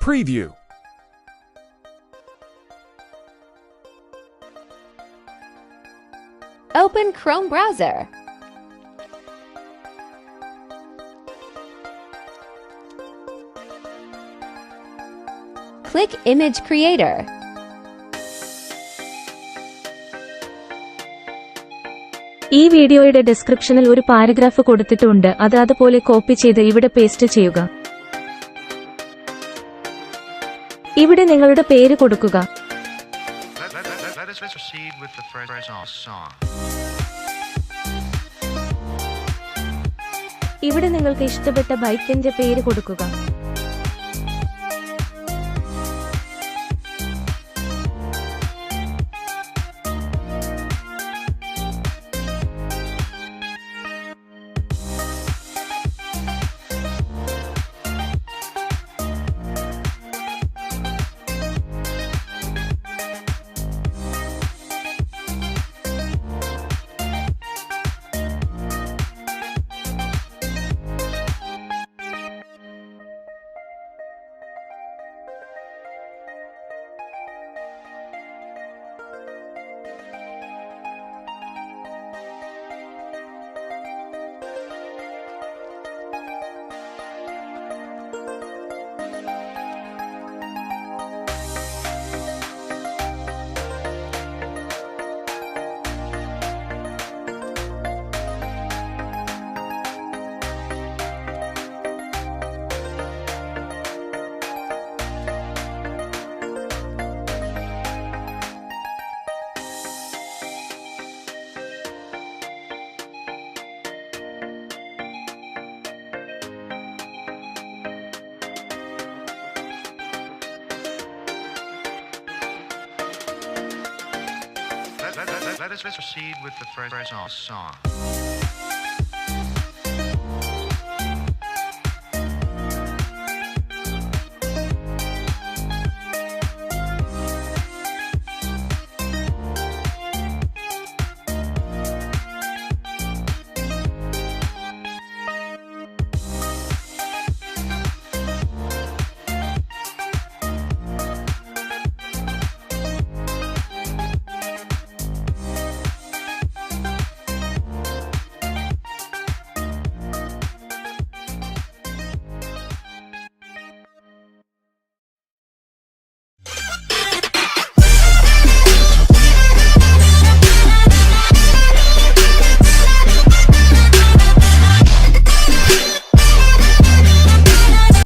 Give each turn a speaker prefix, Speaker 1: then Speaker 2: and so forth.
Speaker 1: Preview.
Speaker 2: Open Chrome browser. Click Image Creator.
Speaker 3: ഈ വീഡിയോയുടെ ഡിസ്ക്രിപ്ഷനിൽ ഒരു പാരഗ്രാഫ് കൊടുത്തിട്ടുണ്ട്. അത് അതുപോലെ കോപ്പി ചെയ്ത് ഇവിടെ പേസ്റ്റ് ചെയ്യുക. ഇവിടെ നിങ്ങളുടെ പേര് കൊടുക്കുക.
Speaker 4: Let's proceed with the first song.
Speaker 3: ഇവിടെ നിങ്ങൾക്ക് ഇഷ്ടപ്പെട്ട ബൈക്കിന്റെ പേര് കൊടുക്കുക.
Speaker 4: Let's proceed with the first song.